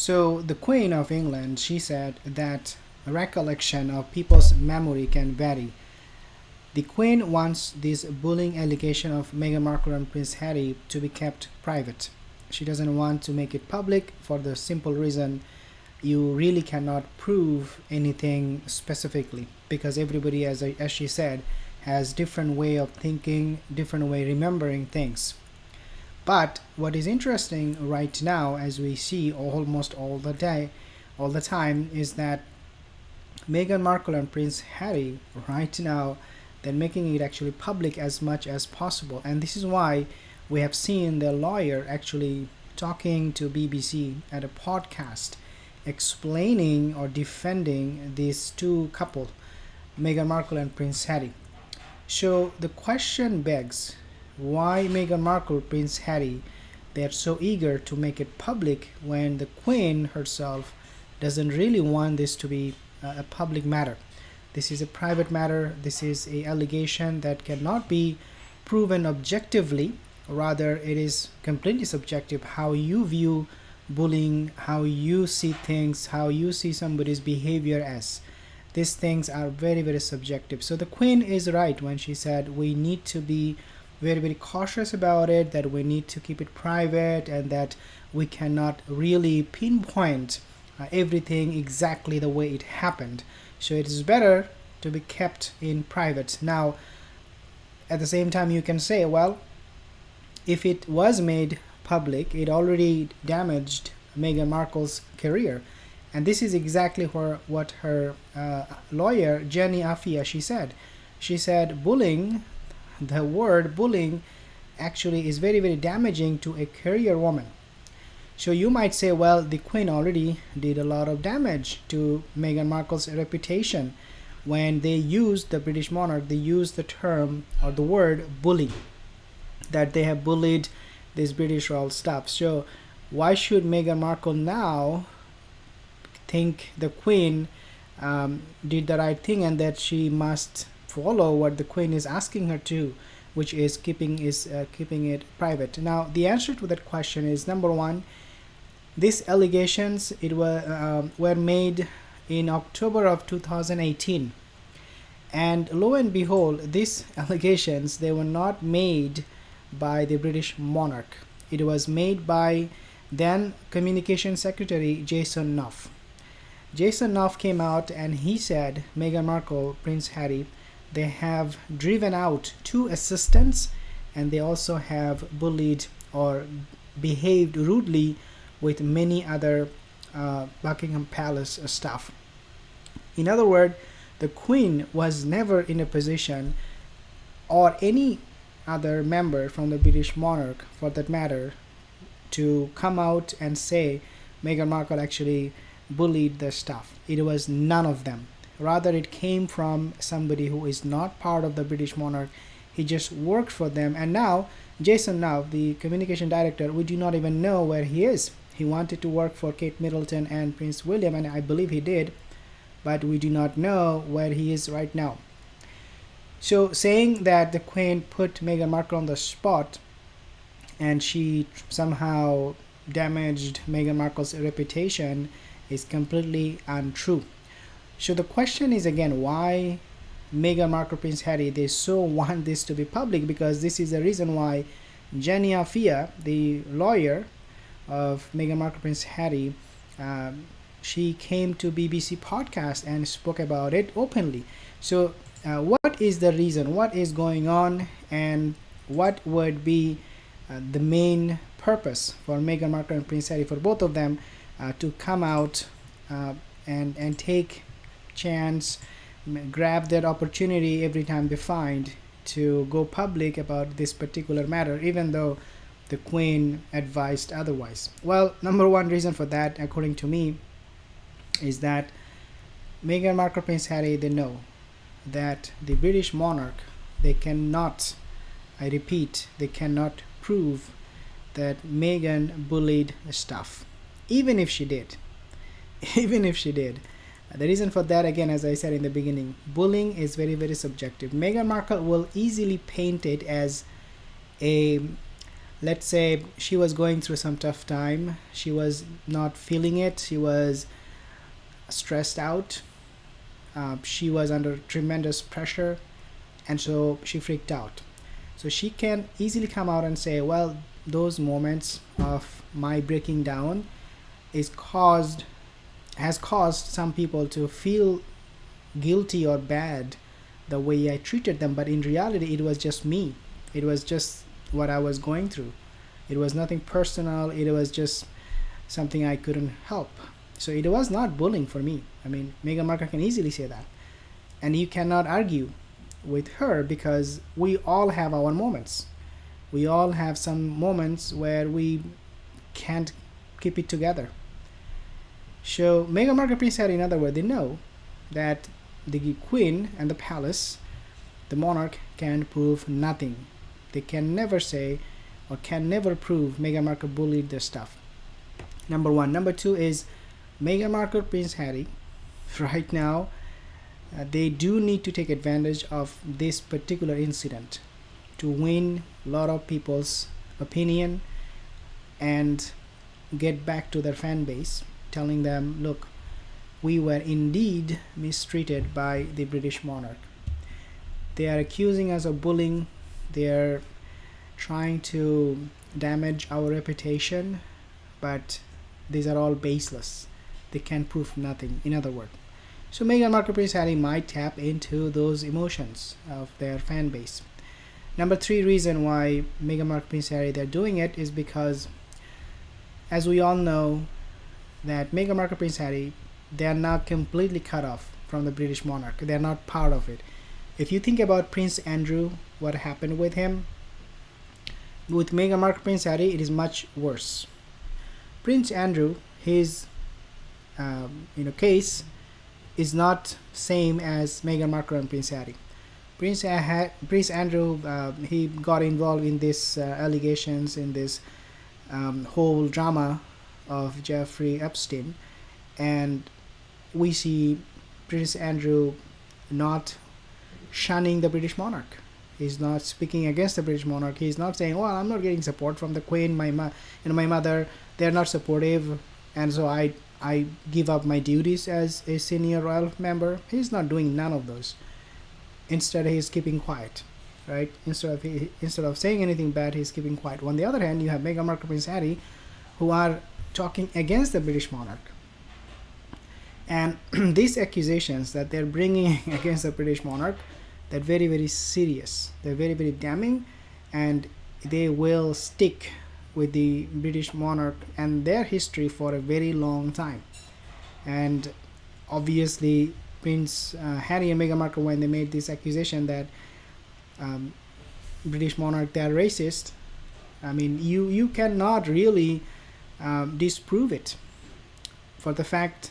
So the Queen of England, she said that recollection of people's memory can vary. The Queen wants this bullying allegation of Meghan Markle and Prince Harry to be kept private. She doesn't want to make it public for the simple reason you really cannot prove anything specifically, because everybody, as she said, has different way of thinking, different way remembering things. But what is interesting right now, as we see almost all the day, all the time, is that Meghan Markle and Prince Harry right now, they're making it actually public as much as possible, and this is why we have seen the lawyer actually talking to BBC at a podcast, explaining or defending these two couple, Meghan Markle and Prince Harry. So the question begs, why Meghan Markle, Prince Harry, they are so eager to make it public when the Queen herself doesn't really want this to be a public matter. This is a private matter. This is a allegation that cannot be proven objectively. Rather, it is completely subjective how you view bullying, how you see things, how you see somebody's behavior as. These things are very, very subjective. So the Queen is right when she said we need to be very, very cautious about it, that we need to keep it private, and that we cannot really pinpoint everything exactly the way it happened. So it is better to be kept in private. Now, at the same time, you can say, well, if it was made public, it already damaged Meghan Markle's career. And this is exactly what her lawyer, Jenny Afia, she said. She said bullying, the word bullying, actually is very, very damaging to a career woman. So you might say, well, the Queen already did a lot of damage to Meghan Markle's reputation when they used the British monarch, they used the term or the word bully, that they have bullied this British royal stuff. So why should Meghan Markle now think the Queen did the right thing and that she must follow what the Queen is asking her to, which is keeping it private? Now, the answer to that question is, number one, these allegations were made in October of 2018, and lo and behold, these allegations, they were not made by the British monarch. It was made by then Communication Secretary Jason Nuff. Jason Nuff came out and he said Meghan Markle, Prince Harry, they have driven out two assistants, and they also have bullied or behaved rudely with many other Buckingham Palace staff. In other words, the Queen was never in a position, or any other member from the British monarch for that matter, to come out and say Meghan Markle actually bullied the staff. It was none of them. Rather, it came from somebody who is not part of the British monarch. He just worked for them, and now Jason Nuff, the communication director, we do not even know where he is. He wanted to work for Kate Middleton and Prince William, and I believe he did, but we do not know where he is right now. So saying that the Queen put Meghan Markle on the spot and she somehow damaged Meghan Markle's reputation is completely untrue. So the question is again, why Meghan Markle, Prince Harry, they so want this to be public, because this is the reason why Jenny Afia, the lawyer of Meghan Markle, Prince Harry, she came to BBC podcast and spoke about it openly. So what is the reason? What is going on? And what would be the main purpose for Meghan Markle and Prince Harry, for both of them, to come out and take chance, grab that opportunity every time they find to go public about this particular matter, even though the Queen advised otherwise? Well, number one reason for that, according to me, is that Meghan Markle, Prince Harry, they know that the British monarch, they cannot, I repeat, they cannot prove that Meghan bullied the staff, even if she did. Even if she did. The reason for that, again, as I said in the beginning, bullying is very, very subjective. Meghan Markle will easily paint it as a Let's say she was going through some tough time, she was not feeling it, she was stressed out, she was under tremendous pressure, and so she freaked out. So she can easily come out and say, well, those moments of my breaking down is caused has caused some people to feel guilty or bad the way I treated them, but in reality it was just me. It was just what I was going through. It was nothing personal, it was just something I couldn't help. So it was not bullying for me. I mean, Meghan Markle can easily say that. And you cannot argue with her because we all have our moments. We all have some moments where we can't keep it together. So Meghan Markle, Prince Harry, in other words, they know that the Queen and the palace, the monarch, can prove nothing. They can never say or can never prove Meghan Markle bullied their stuff. Number one. Number two is Meghan Markle, Prince Harry, right now, they do need to take advantage of this particular incident to win a lot of people's opinion and get back to their fan base, telling them, look, we were indeed mistreated by the British monarch. They are accusing us of bullying, they are trying to damage our reputation, but these are all baseless. They can prove nothing, in other words. So Meghan Markle, Prince Harry might tap into those emotions of their fan base. Number three reason why Meghan Markle, Prince Harry, they're doing it is because, as we all know, that Meghan Markle, Prince Harry, they are not completely cut off from the British monarch. They are not part of it. If you think about Prince Andrew, what happened with him, with Meghan Markle, Prince Harry, it is much worse. Prince Andrew, his case is not same as Meghan Markle and Prince Harry. Prince Andrew, he got involved in this allegations, in this whole drama of Jeffrey Epstein, and we see Prince Andrew not shunning the British monarch. He's not speaking against the British monarch. He's not saying, "Well, I'm not getting support from the Queen, my mother. They're not supportive, and so I give up my duties as a senior royal member." He's not doing none of those. Instead, he's keeping quiet, right? Instead of saying anything bad, he's keeping quiet. On the other hand, you have Meghan Markle, Prince Harry, who are talking against the British monarch. And these accusations that they're bringing against the British monarch, they're very, very serious. They're very, very damning, and they will stick with the British monarch and their history for a very long time. And obviously, Prince Harry and Meghan Markle, when they made this accusation that British monarch, they are racist, I mean, you cannot really disprove it for the fact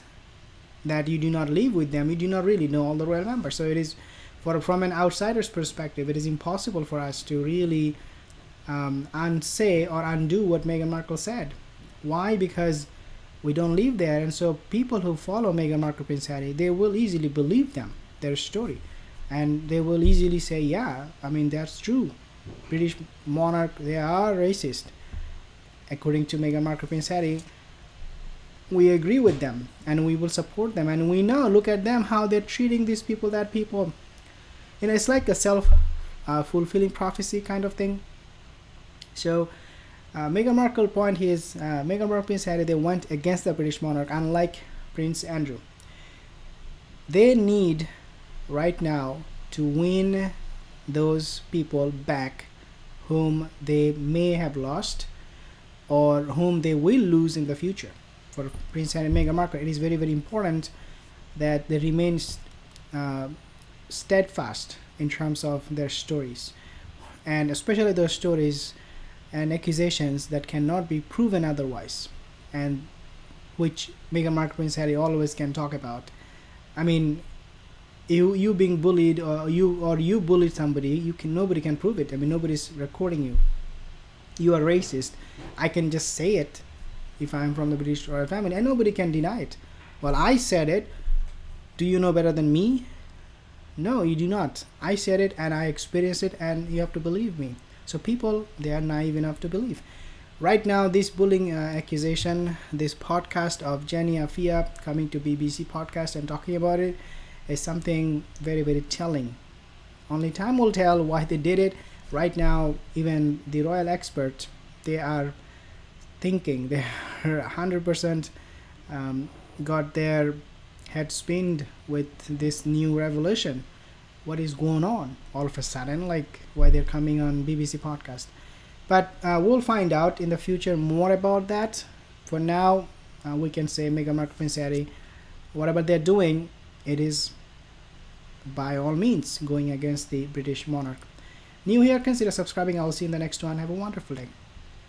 that you do not live with them. You do not really know all the royal members. So it is, from an outsider's perspective, it is impossible for us to really unsay or undo what Meghan Markle said. Why? Because we don't live there, and so people who follow Meghan Markle, Prince Harry, they will easily believe them, their story, and they will easily say, yeah, I mean, that's true. British monarch, they are racist. According to Meghan Markle, Prince Harry, we agree with them and we will support them, and we know, look at them, how they're treating these people, that people. It's like a self-fulfilling prophecy kind of thing. So Meghan Markle point here is Meghan Markle, Prince Harry, they went against the British monarch, unlike Prince Andrew. They need right now to win those people back whom they may have lost or whom they will lose in the future. For Prince Harry and Meghan Markle, it is very, very important that they remain steadfast in terms of their stories, and especially those stories and accusations that cannot be proven otherwise, and which Meghan Markle, Prince Harry always can talk about. I mean, you being bullied, or you bullied somebody, nobody can prove it. I mean, nobody's recording you. You are racist. I can just say it if I'm from the British royal family, and nobody can deny it. Well, I said it. Do you know better than me? No, you do not. I said it and I experienced it, and you have to believe me. So people, they are naive enough to believe. Right now, this bullying accusation, this podcast of Jenny Afia coming to BBC podcast and talking about it, is something very, very telling. Only time will tell why they did it. Right now, even the royal experts, they are thinking, they are 100% got their head spinned with this new revolution. What is going on all of a sudden? Like, why they're coming on BBC podcast? But we'll find out in the future more about that. For now, we can say Meghan Markle, Prince Harry, whatever they're doing, it is by all means going against the British monarch. New here, consider subscribing. I will see you in the next one. Have a wonderful day.